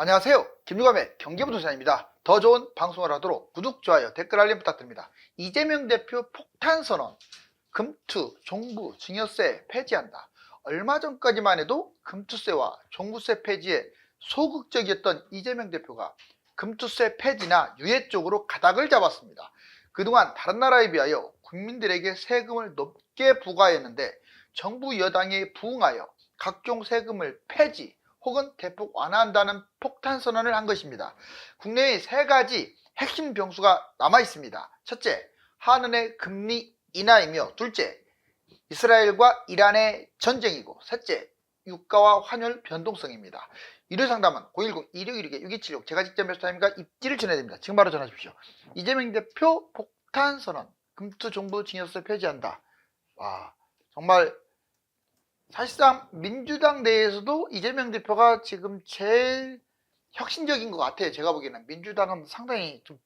안녕하세요. 김유감의 경제부동산입니다. 더 좋은 방송을 하도록 구독, 좋아요, 댓글 알림 부탁드립니다. 이재명 대표 폭탄 선언, 금투, 종부, 증여세 폐지한다. 얼마 전까지만 해도 금투세와 종부세 폐지에 소극적이었던 이재명 대표가 금투세 폐지나 유예 쪽으로 가닥을 잡았습니다. 그동안 다른 나라에 비하여 국민들에게 세금을 높게 부과했는데 정부 여당에 부응하여 각종 세금을 폐지 혹은 대폭 완화한다는 폭탄 선언을 한 것입니다. 국내에 세 가지 핵심 변수가 남아 있습니다. 첫째, 한은의 금리 인하이며, 둘째, 이스라엘과 이란의 전쟁이고, 셋째, 유가와 환율 변동성입니다. 유료 상담은 010-2612-6276 제가 직접 메시타임과 입지를 전해드립니다. 지금 바로 전화 주십시오. 이재명 대표 폭탄 선언, 금투 종부 증여세 폐지한다. 와, 정말 사실상 민주당 내에서도 이재명 대표가 지금 제일 혁신적인 것 같아요. 제가 보기에는 민주당은 상당히 좀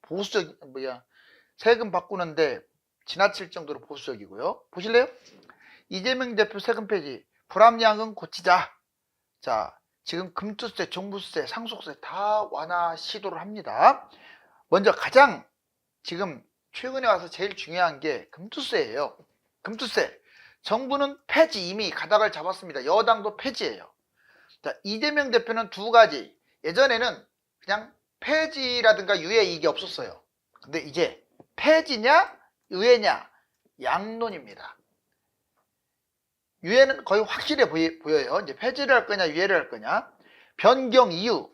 세금 바꾸는데 지나칠 정도로 보수적이고요. 보실래요? 이재명 대표 세금 폐지, 불합리한 고치자. 자, 지금 금투세, 종부세, 상속세 다 완화 시도를 합니다. 먼저 가장 지금 최근에 와서 제일 중요한 게 금투세예요. 금투세. 정부는 폐지 이미 가닥을 잡았습니다. 여당도 폐지예요. 자, 이재명 대표는 두 가지. 예전에는 그냥 폐지라든가 유예 이게 없었어요. 근데 이제 폐지냐 유예냐 양론입니다. 유예는 거의 확실해 보여요. 이제 폐지를 할 거냐 유예를 할 거냐. 변경 이유,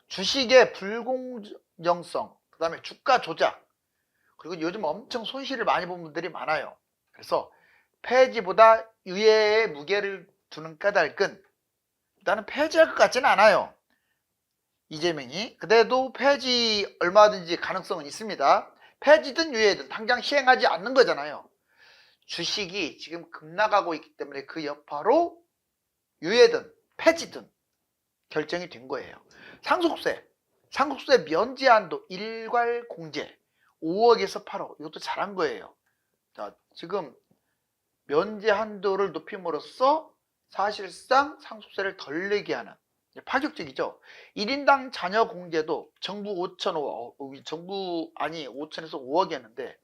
주식의 불공정성, 그 다음에 주가 조작, 그리고 요즘 엄청 손실을 많이 본 분들이 많아요. 그래서 폐지보다 유예에 무게를 두는 까닭은 일단은 폐지할 것 같지는 않아요. 이재명이. 그래도 폐지 얼마든지 가능성은 있습니다. 폐지든 유예든 당장 시행하지 않는 거잖아요. 주식이 지금 급락하고 있기 때문에 그 여파로 유예든 폐지든 결정이 된 거예요. 상속세 면제 한도 일괄 공제 5억에서 8억, 이것도 잘한 거예요. 자, 지금 면제 한도를 높임으로써 사실상 상속세를 덜 내게 하는, 파격적이죠. 1인당 자녀 공제도 정부 5,000억, 정부안이 5천에서 5억이었는데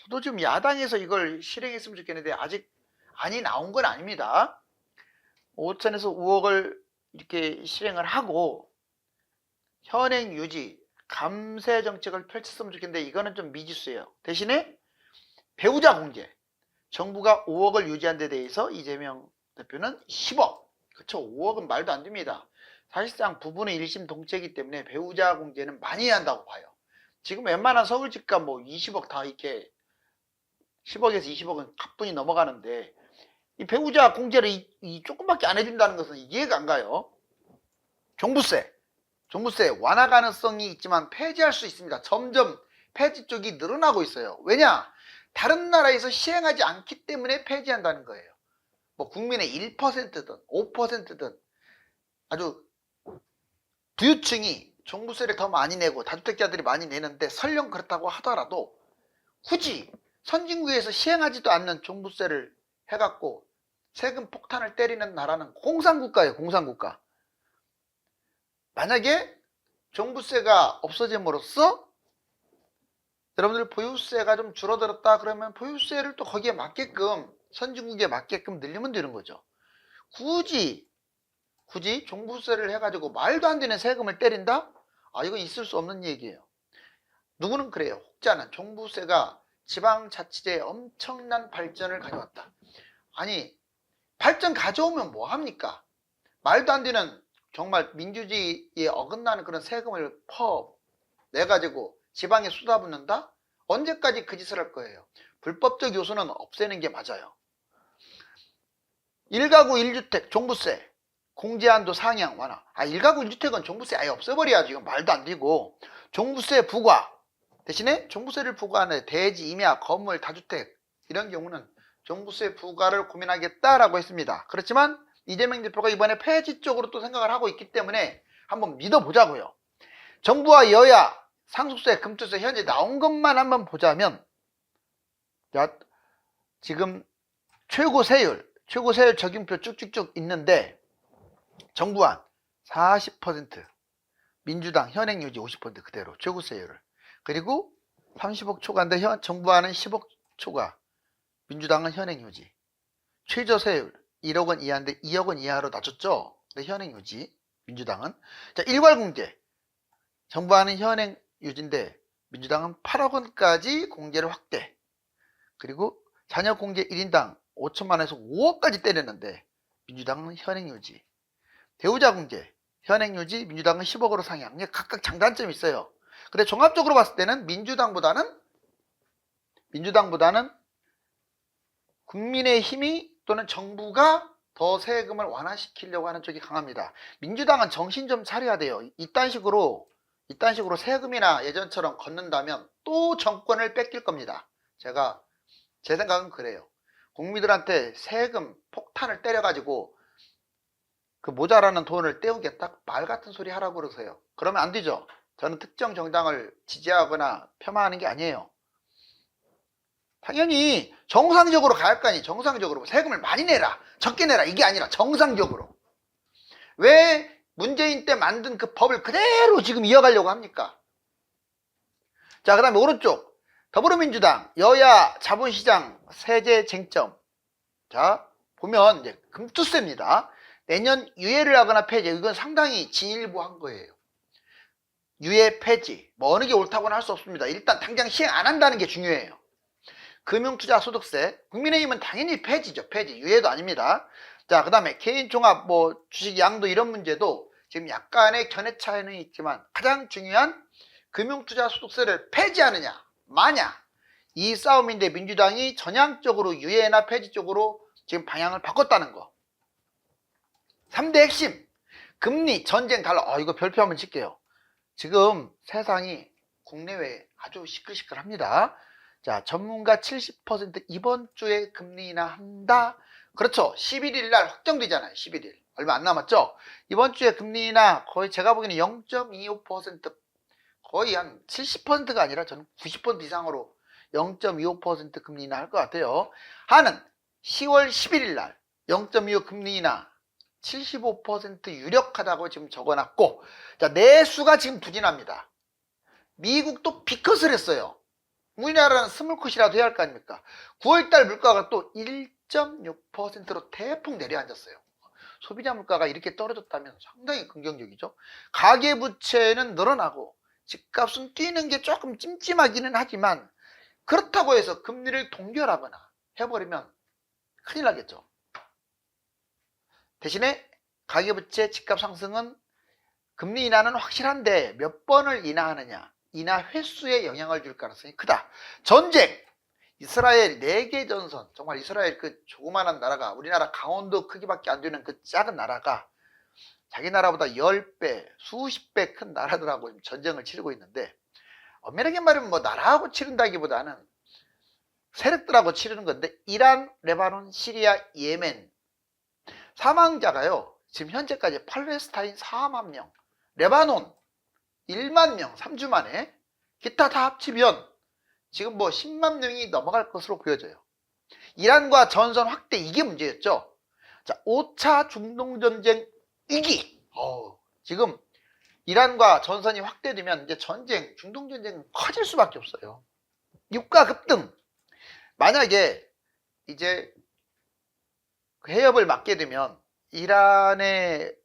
저도 지금 야당에서 이걸 실행했으면 좋겠는데 아직 안이 나온 건 아닙니다. 5천에서 5억을 이렇게 실행을 하고 현행 유지, 감세 정책을 펼쳤으면 좋겠는데 이거는 좀 미지수예요. 대신에 배우자 공제, 정부가 5억을 유지한 데 대해서 이재명 대표는 10억. 그쵸, 5억은 말도 안 됩니다. 사실상 부부는 일심동체이기 때문에 배우자 공제는 많이 해야 한다고 봐요. 지금 웬만한 서울집값 뭐 20억 다 이렇게 10억에서 20억은 가뿐히 넘어가는데 이 배우자 공제를 이 조금밖에 안 해준다는 것은 이해가 안 가요. 종부세 완화 가능성이 있지만 폐지할 수 있습니다. 점점 폐지 쪽이 늘어나고 있어요. 왜냐? 다른 나라에서 시행하지 않기 때문에 폐지한다는 거예요. 뭐 국민의 1%든 5%든 아주 부유층이 종부세를 더 많이 내고 다주택자들이 많이 내는데 설령 그렇다고 하더라도 굳이 선진국에서 시행하지도 않는 종부세를 해갖고 세금 폭탄을 때리는 나라는 공산국가예요. 공산국가. 만약에 종부세가 없어짐으로써 여러분들 보유세가 좀 줄어들었다 그러면 보유세를 또 거기에 맞게끔, 선진국에 맞게끔 늘리면 되는 거죠. 굳이 종부세를 해가지고 말도 안 되는 세금을 때린다? 아, 이건 있을 수 없는 얘기예요. 누구는 그래요. 혹자는 종부세가 지방자치제에 엄청난 발전을 가져왔다. 아니, 발전 가져오면 뭐 합니까? 말도 안 되는, 정말 민주주의에 어긋나는 그런 세금을 내가지고 지방에 쏟아붓는다? 언제까지 그 짓을 할 거예요? 불법적 요소는 없애는 게 맞아요. 1가구 1주택 종부세 공제한도 상향 완화. 1가구 1주택은 종부세 아예 없애버려야지. 이건 말도 안 되고, 종부세 부과 대신에 종부세를 부과하는 대지, 임야, 건물, 다주택 이런 경우는 종부세 부과를 고민하겠다라고 했습니다. 그렇지만 이재명 대표가 이번에 폐지 쪽으로 또 생각을 하고 있기 때문에 한번 믿어보자고요. 정부와 여야 상속세, 금투세 현재 나온 것만 한번 보자면, 자, 지금 최고 세율 적용표 쭉쭉쭉 있는데 정부안 40%, 민주당 현행 유지 50% 그대로 최고세율을. 그리고 30억 초과인데 정부안은 10억 초과, 민주당은 현행 유지. 최저세율 1억 원 이하인데 2억 원 이하로 낮췄죠. 근데 현행 유지. 민주당은. 자, 일괄공제. 정부안은 현행 유지인데 민주당은 8억 원까지 공제를 확대. 그리고 자녀 공제 1인당 5천만 원에서 5억까지 때렸는데 민주당은 현행 유지. 배우자 공제 현행 유지, 민주당은 10억으로 상향. 각각 장단점이 있어요. 근데 종합적으로 봤을 때는 민주당보다는 국민의힘이 또는 정부가 더 세금을 완화시키려고 하는 쪽이 강합니다. 민주당은 정신 좀 차려야 돼요. 이딴 식으로 세금이나 예전처럼 걷는다면 또 정권을 뺏길 겁니다. 제 생각은 그래요. 국민들한테 세금 폭탄을 때려가지고 그 모자라는 돈을 떼우겠다? 말 같은 소리 하라고 그러세요. 그러면 안 되죠. 저는 특정 정당을 지지하거나 폄하하는 게 아니에요. 당연히 정상적으로 가야 할 거 아니에요. 정상적으로 세금을 많이 내라, 적게 내라, 이게 아니라 정상적으로. 왜 문재인 때 만든 그 법을 그대로 지금 이어가려고 합니까? 자, 그 다음에 오른쪽 더불어민주당 여야 자본시장 세제 쟁점. 자, 보면 이제 금투세입니다. 내년 유예를 하거나 폐지. 이건 상당히 진일보한 거예요. 유예 폐지, 뭐 어느 게 옳다고는 할 수 없습니다. 일단 당장 시행 안 한다는 게 중요해요. 금융투자소득세, 국민의힘은 당연히 폐지죠. 폐지, 유예도 아닙니다. 자, 그 다음에 개인종합 뭐 주식 양도 이런 문제도 지금 약간의 견해 차이는 있지만 가장 중요한 금융투자소득세를 폐지하느냐 마냐, 이 싸움인데 민주당이 전향적으로 유예나 폐지 쪽으로 지금 방향을 바꿨다는 거. 3대 핵심, 금리, 전쟁, 달러. 이거 별표 한번 칠게요. 지금 세상이 국내외 아주 시끌시끌합니다. 자, 전문가 70% 이번 주에 금리 인하 한다. 그렇죠. 11일 날 확정되잖아요. 11일. 얼마 안 남았죠. 이번 주에 금리 인하 거의 제가 보기에는 0.25%, 거의 한 70%가 아니라 저는 90% 이상으로 0.25% 금리 인하 할 것 같아요. 한은 10월 11일 날 0.25 금리 인하 75% 유력하다고 지금 적어놨고, 자, 내수가 지금 부진합니다. 미국도 비컷을 했어요. 우리나라는 스몰컷이라도 해야 할 거 아닙니까? 9월달 물가가 또 1.6%로 대폭 내려앉았어요. 소비자 물가가 이렇게 떨어졌다면 상당히 긍정적이죠. 가계부채는 늘어나고 집값은 뛰는 게 조금 찜찜하기는 하지만 그렇다고 해서 금리를 동결하거나 해버리면 큰일 나겠죠. 대신에 가계부채 집값 상승은 금리 인하는 확실한데 몇 번을 인하하느냐, 인하 횟수에 영향을 줄 가능성이 크다. 전쟁, 이스라엘 4개 전선, 정말 이스라엘 그 조그만한 나라가, 우리나라 강원도 크기밖에 안 되는 그 작은 나라가 자기 나라보다 10배, 수십 배 큰 나라들하고 전쟁을 치르고 있는데, 엄밀하게 말하면 뭐 나라하고 치른다기보다는 세력들하고 치르는 건데, 이란, 레바논, 시리아, 예멘 사망자가요, 지금 현재까지 팔레스타인 4만 명, 레바논 1만 명 3주 만에, 기타 다 합치면 지금 뭐 10만 명이 넘어갈 것으로 보여져요. 이란과 전선 확대, 이게 문제였죠. 자, 5차 중동전쟁 위기. 지금 이란과 전선이 확대되면 이제 중동전쟁은 커질 수밖에 없어요. 유가 급등. 만약에 이제 해협을 막게 되면 이란의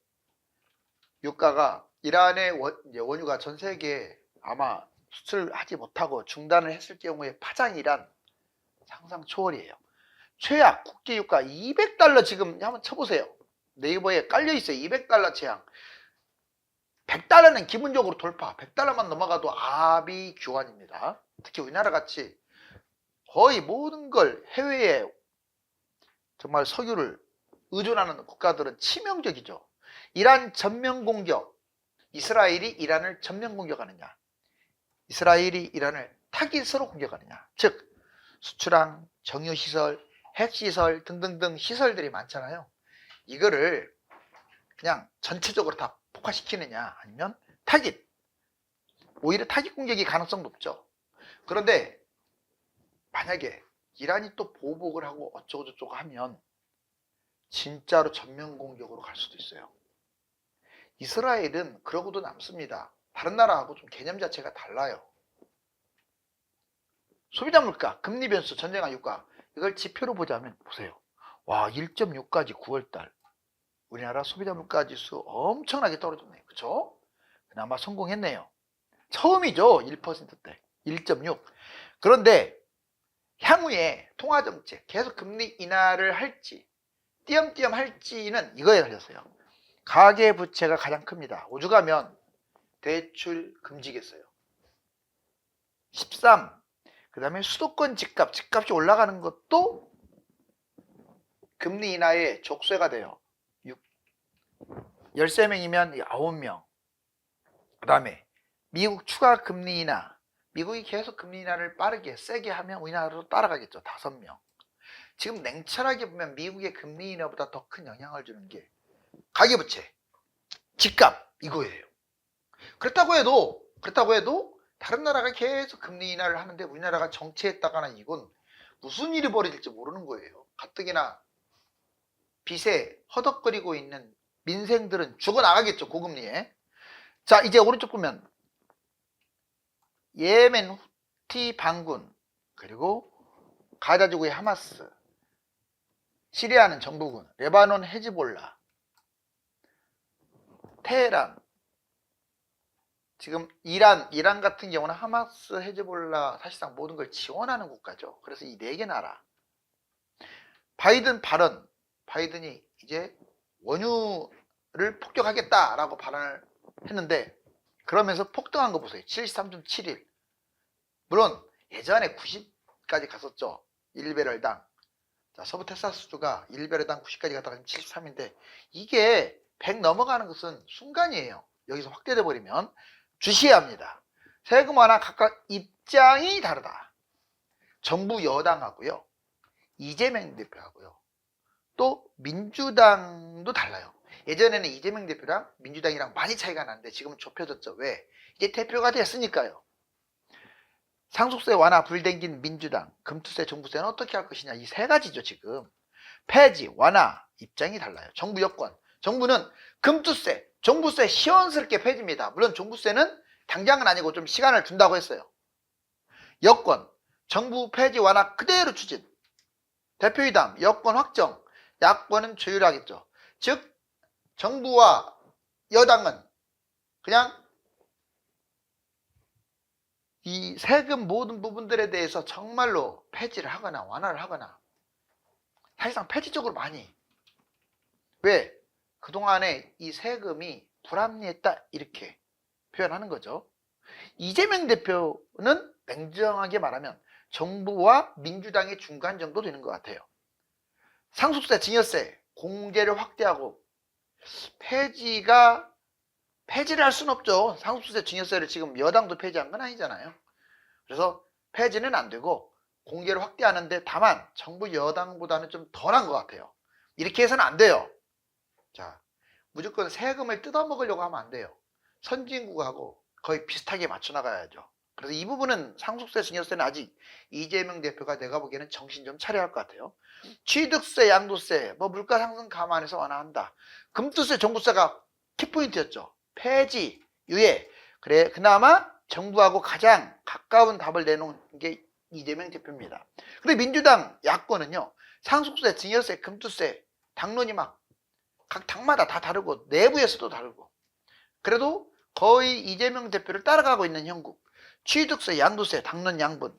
유가가, 이란의 원유가 전 세계에 아마 수출하지 못하고 중단을 했을 경우에 파장이란 상상 초월이에요. 최악 국제유가 200달러 지금 한번 쳐보세요. 네이버에 깔려있어요. 200달러 제한. 100달러는 기본적으로 돌파. 100달러만 넘어가도 아비규환입니다. 특히 우리나라 같이 거의 모든 걸 해외에 정말 석유를 의존하는 국가들은 치명적이죠. 이란 전면 공격, 이스라엘이 이란을 전면 공격하느냐, 이스라엘이 이란을 타깃으로 공격하느냐. 즉 수출항, 정유시설, 핵시설 등등등 시설들이 많잖아요. 이거를 그냥 전체적으로 다 폭파시키느냐, 아니면 오히려 타깃 공격이 가능성 높죠. 그런데 만약에 이란이 또 보복을 하고 어쩌고저쩌고 하면 진짜로 전면 공격으로 갈 수도 있어요. 이스라엘은 그러고도 남습니다. 다른 나라하고 좀 개념 자체가 달라요. 소비자 물가, 금리 변수, 전쟁과 유가, 이걸 지표로 보자면 보세요. 와, 1.6까지 9월달 우리나라 소비자 물가 지수 엄청나게 떨어졌네요. 그쵸? 그나마 성공했네요. 처음이죠. 1%대 1.6. 그런데 향후에 통화정책 계속 금리 인하를 할지 띄엄띄엄 할지는 이거에 달렸어요. 가계부채가 가장 큽니다. 5주 가면 대출 금지겠어요. 13. 그 다음에 수도권 집값이 올라가는 것도 금리 인하의 족쇄가 돼요. 13명이면 9명. 그 다음에 미국 추가 금리 인하. 미국이 계속 금리 인하를 빠르게 세게 하면 우리나라로 따라가겠죠. 5명. 지금 냉철하게 보면 미국의 금리 인하보다 더 큰 영향을 주는 게 가계부채, 집값 이거예요. 그렇다고 해도 다른 나라가 계속 금리 인하를 하는데 우리나라가 정체했다거나 이건 무슨 일이 벌어질지 모르는 거예요. 가뜩이나 빚에 허덕거리고 있는 민생들은 죽어나가겠죠. 고금리에. 자, 이제 오른쪽 보면 예멘 후티 반군, 그리고 가자 지구의 하마스, 시리아는 정부군, 레바논 헤즈볼라, 테헤란, 지금 이란 같은 경우는 하마스, 헤즈볼라 사실상 모든 걸 지원하는 국가죠. 그래서 이 4개 나라. 바이든 발언, 바이든이 이제 원유를 폭격하겠다라고 발언을 했는데 그러면서 폭등한 거 보세요. 73.71. 물론 예전에 90까지 갔었죠. 1배럴당. 자, 서부 텍사스주가 1배럴당 90까지 갔다가 73인데 이게 100 넘어가는 것은 순간이에요. 여기서 확대돼 버리면 주시해야 합니다. 세금 완화 각각 입장이 다르다. 정부 여당하고요. 이재명 대표하고요. 또 민주당도 달라요. 예전에는 이재명 대표랑 민주당이랑 많이 차이가 나는데 지금은 좁혀졌죠. 왜? 이제 대표가 됐으니까요. 상속세 완화 불당긴 민주당, 금투세, 종부세는 어떻게 할 것이냐. 이 3가지죠. 지금 폐지, 완화 입장이 달라요. 정부 여권, 정부는 금투세, 종부세 시원스럽게 폐지입니다. 물론 종부세는 당장은 아니고 좀 시간을 준다고 했어요. 여권, 정부 폐지 완화 그대로 추진. 대표이담, 여권 확정, 야권은 조율하겠죠. 즉 정부와 여당은 그냥 이 세금 모든 부분들에 대해서 정말로 폐지를 하거나 완화를 하거나 사실상 폐지적으로 많이. 왜? 그동안에 이 세금이 불합리했다 이렇게 표현하는 거죠. 이재명 대표는 냉정하게 말하면 정부와 민주당의 중간 정도 되는 것 같아요. 상속세, 증여세 공개를 확대하고 폐지를 할 수는 없죠. 상속세, 증여세를 지금 여당도 폐지한 건 아니잖아요. 그래서 폐지는 안 되고 공개를 확대하는데 다만 정부 여당보다는 좀 덜한 것 같아요. 이렇게 해서는 안 돼요. 자, 무조건 세금을 뜯어먹으려고 하면 안 돼요. 선진국하고 거의 비슷하게 맞춰 나가야죠. 그래서 이 부분은 상속세, 증여세는 아직 이재명 대표가 내가 보기에는 정신 좀 차려야 할 것 같아요. 취득세, 양도세, 물가 상승 감안해서 완화한다. 금투세, 종부세가 키포인트였죠. 폐지, 유예. 그래, 그나마 정부하고 가장 가까운 답을 내놓은 게 이재명 대표입니다. 근데 민주당 야권은요, 상속세, 증여세, 금투세, 당론이 막 각 당마다 다 다르고 내부에서도 다르고. 그래도 거의 이재명 대표를 따라가고 있는 형국. 취득세, 양도세, 당론 양분,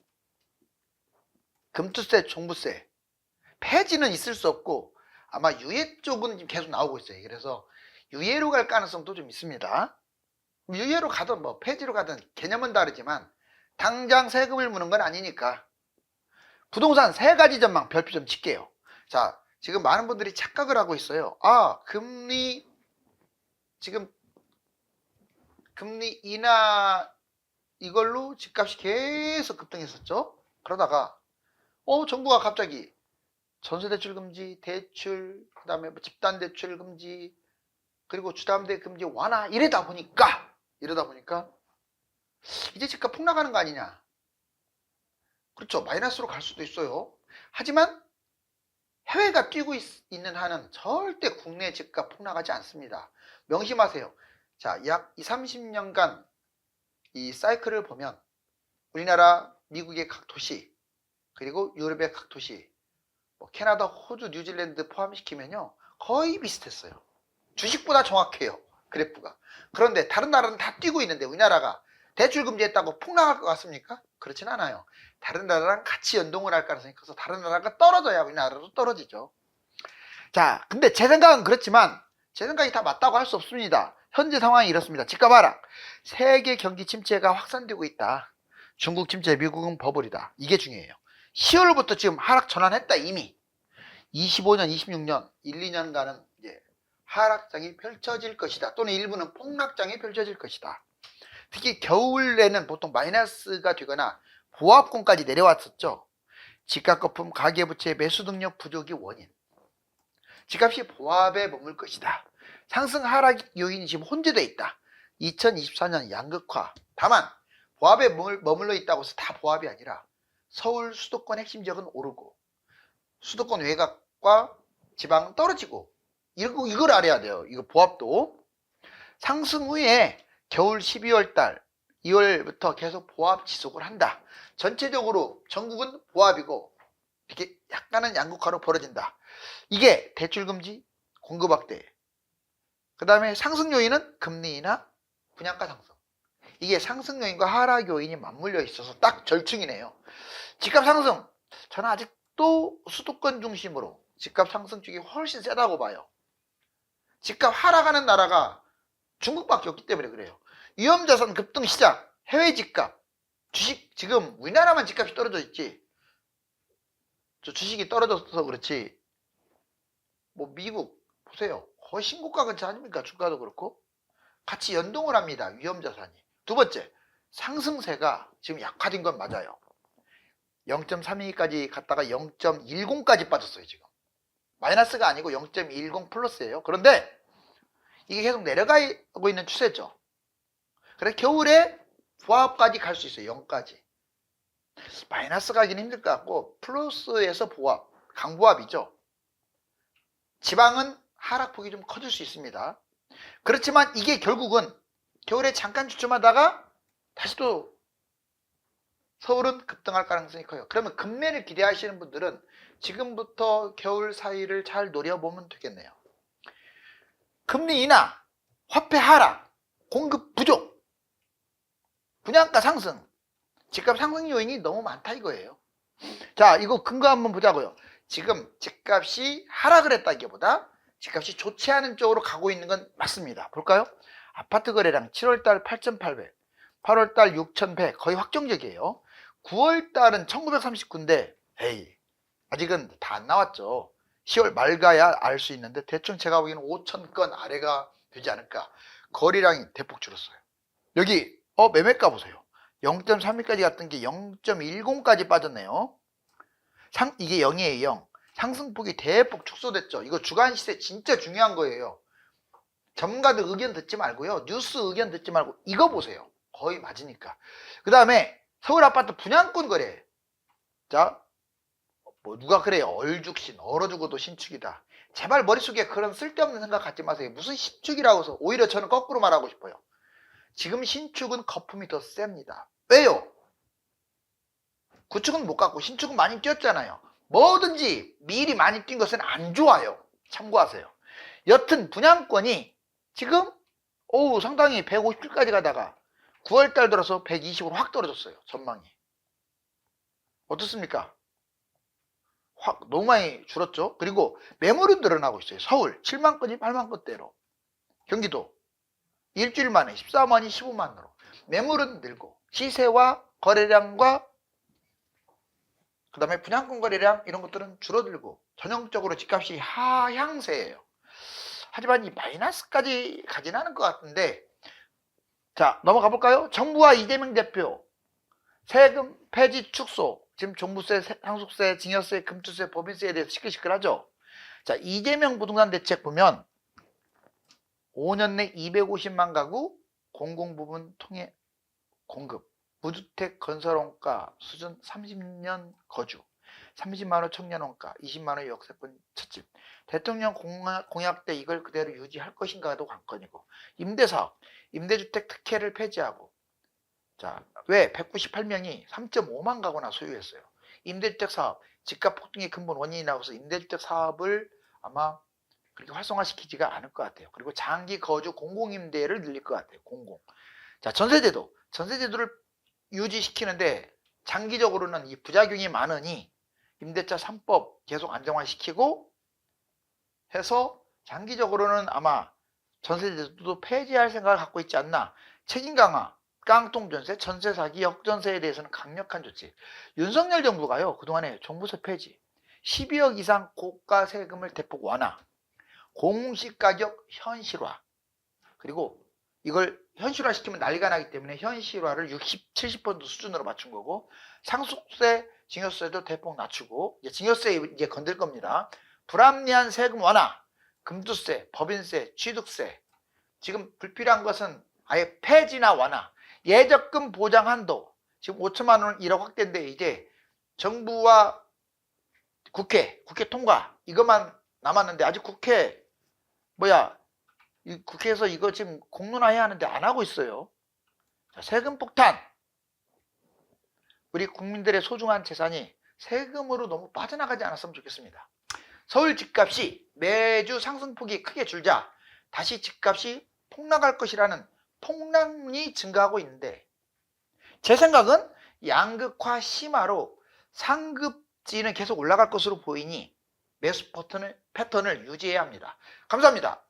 금투세, 종부세 폐지는 있을 수 없고 아마 유예 쪽은 계속 나오고 있어요. 그래서 유예로 갈 가능성도 좀 있습니다. 유예로 가든 폐지로 가든 개념은 다르지만 당장 세금을 무는 건 아니니까. 부동산 3가지 전망 별표 좀 칠게요. 자, 지금 많은 분들이 착각을 하고 있어요. 지금 금리 인하 이걸로 집값이 계속 급등했었죠. 그러다가 정부가 갑자기 전세대출 금지, 대출, 그 다음에 집단대출 금지, 그리고 주담대 금지 완화 이러다 보니까 이제 집값 폭락하는 거 아니냐. 그렇죠. 마이너스로 갈 수도 있어요. 하지만 해외가 뛰고 있는 한은 절대 국내 집값 폭락하지 않습니다. 명심하세요. 자, 약 2, 30년간 이 사이클을 보면 우리나라, 미국의 각 도시, 그리고 유럽의 각 도시, 뭐 캐나다, 호주, 뉴질랜드 포함시키면요 거의 비슷했어요. 주식보다 정확해요, 그래프가. 그런데 다른 나라는 다 뛰고 있는데 우리나라가 대출 금지했다고 폭락할 것 같습니까? 그렇진 않아요. 다른 나라랑 같이 연동을 할 가능성이 커서 다른 나라가 떨어져야 우리나라도 떨어지죠. 자, 근데 제 생각은 그렇지만 제 생각이 다 맞다고 할 수 없습니다. 현재 상황이 이렇습니다. 집값 하락, 세계 경기 침체가 확산되고 있다. 중국 침체, 미국은 버블이다. 이게 중요해요. 10월부터 지금 하락 전환했다 이미. 25년, 26년, 1, 2년간은 이제 하락장이 펼쳐질 것이다. 또는 일부는 폭락장이 펼쳐질 것이다. 특히 겨울에는 보통 마이너스가 되거나 보합권까지 내려왔었죠. 집값 거품, 가계부채, 매수 능력 부족이 원인. 집값이 보합에 머물 것이다. 상승 하락 요인이 지금 혼재되어 있다. 2024년 양극화. 다만 보합에 머물러 있다고 해서 다 보합이 아니라 서울 수도권 핵심 지역은 오르고 수도권 외곽과 지방은 떨어지고 이걸 알아야 돼요. 이거 보합도. 상승 후에 겨울 12월 달 2월부터 계속 보합 지속을 한다. 전체적으로 전국은 보합이고 이렇게 약간은 양극화로 벌어진다. 이게 대출금지, 공급 확대. 그 다음에 상승 요인은 금리나 분양가 상승. 이게 상승 요인과 하락 요인이 맞물려 있어서 딱 절충이네요. 집값 상승. 저는 아직도 수도권 중심으로 집값 상승 쪽이 훨씬 세다고 봐요. 집값 하락하는 나라가 중국밖에 없기 때문에 그래요. 위험자산 급등 시장, 해외 집값, 주식 지금 우리나라만 집값이 떨어져 있지. 저 주식이 떨어져서 그렇지. 뭐 미국 보세요. 거의 신고가 근처 아닙니까? 주가도 그렇고. 같이 연동을 합니다. 위험자산이. 두 번째, 상승세가 지금 약화된 건 맞아요. 0.32까지 갔다가 0.10까지 빠졌어요. 지금. 마이너스가 아니고 0.10 플러스예요. 그런데 이게 계속 내려가고 있는 추세죠. 그래서 겨울에 보합까지 갈 수 있어요. 0까지. 마이너스 가기는 힘들 것 같고 플러스에서 보합, 강보합이죠. 지방은 하락폭이 좀 커질 수 있습니다. 그렇지만 이게 결국은 겨울에 잠깐 주춤하다가 다시 또 서울은 급등할 가능성이 커요. 그러면 금매를 기대하시는 분들은 지금부터 겨울 사이를 잘 노려보면 되겠네요. 금리 인하, 화폐 하락, 공급 부족, 분양가 상승, 집값 상승 요인이 너무 많다 이거예요. 자, 이거 근거 한번 보자고요. 지금 집값이 하락을 했다기보다 집값이 좋지 않은 쪽으로 가고 있는 건 맞습니다. 볼까요? 아파트 거래량 7월달 8,800, 8월달 6,100 거의 확정적이에요. 9월달은 1939인데 에이 아직은 다 안 나왔죠. 10월 말 가야 알 수 있는데 대충 제가 보기에는 5,000건 아래가 되지 않을까. 거래량이 대폭 줄었어요. 여기 매매가 보세요. 0.32까지 갔던 게 0.10까지 빠졌네요. 이게 0이에요. 0. 상승폭이 대폭 축소됐죠. 이거 주간 시세 진짜 중요한 거예요. 전문가들 의견 듣지 말고요. 뉴스 의견 듣지 말고 이거 보세요. 거의 맞으니까. 그 다음에 서울 아파트 분양권 거래. 자, 뭐 누가 그래요. 얼죽신, 얼어 죽어도 신축이다. 제발 머릿속에 그런 쓸데없는 생각 갖지 마세요. 무슨 신축이라고 해서 오히려 저는 거꾸로 말하고 싶어요. 지금 신축은 거품이 더 셉니다. 왜요? 구축은 못 갔고 신축은 많이 뛰었잖아요. 뭐든지 미리 많이 뛴 것은 안 좋아요. 참고하세요. 여튼 분양권이 지금 상당히 150까지 가다가 9월달 들어서 120으로 확 떨어졌어요. 전망이. 어떻습니까? 확 너무 많이 줄었죠. 그리고 매물은 늘어나고 있어요. 서울 7만 건이 8만 건대로. 경기도 일주일 만에 14만이 15만으로. 매물은 늘고 시세와 거래량과 그 다음에 분양권 거래량 이런 것들은 줄어들고 전형적으로 집값이 하향세예요. 하지만 이 마이너스까지 가진 않은 것 같은데 자 넘어가 볼까요? 정부와 이재명 대표 세금 폐지 축소 지금 종부세, 상속세, 증여세, 금투세, 법인세에 대해서 시끌시끌하죠. 자 이재명 부동산 대책 보면 5년 내 250만 가구 공공부문 통해 공급 무주택 건설원가 수준 30년 거주 30만 원 청년원가, 20만 원 역세권 첫집. 대통령 공약 때 이걸 그대로 유지할 것인가도 관건이고, 임대사업, 임대주택 특혜를 폐지하고, 자, 왜 198명이 3.5만 가구나 소유했어요. 임대주택 사업, 집값 폭등의 근본 원인이라고 해서 임대주택 사업을 아마 그렇게 활성화시키지가 않을 것 같아요. 그리고 장기 거주 공공임대를 늘릴 것 같아요. 자, 전세제도를 유지시키는데 장기적으로는 이 부작용이 많으니 임대차 3법 계속 안정화시키고 해서 장기적으로는 아마 전세제도도 폐지할 생각을 갖고 있지 않나. 책임 강화, 깡통전세, 전세 사기, 역전세에 대해서는 강력한 조치. 윤석열 정부가요, 그동안에 종부세 폐지, 12억 이상 고가 세금을 대폭 완화, 공시가격 현실화, 그리고 이걸 현실화시키면 난리가 나기 때문에 현실화를 60, 70% 수준으로 맞춘 거고, 상속세, 증여세도 대폭 낮추고, 이제 증여세 이제 건들 겁니다. 불합리한 세금 완화, 금투세, 법인세, 취득세, 지금 불필요한 것은 아예 폐지나 완화, 예적금 보장 한도, 지금 5천만 원 1억 확대인데 이제 정부와 국회 통과 이것만 남았는데 아직 국회에서 이거 지금 공론화해야 하는데 안 하고 있어요. 자, 세금 폭탄. 우리 국민들의 소중한 재산이 세금으로 너무 빠져나가지 않았으면 좋겠습니다. 서울 집값이 매주 상승폭이 크게 줄자 다시 집값이 폭락할 것이라는 폭락이 증가하고 있는데, 제 생각은 양극화 심화로 상급지는 계속 올라갈 것으로 보이니 매수 패턴을 유지해야 합니다. 감사합니다.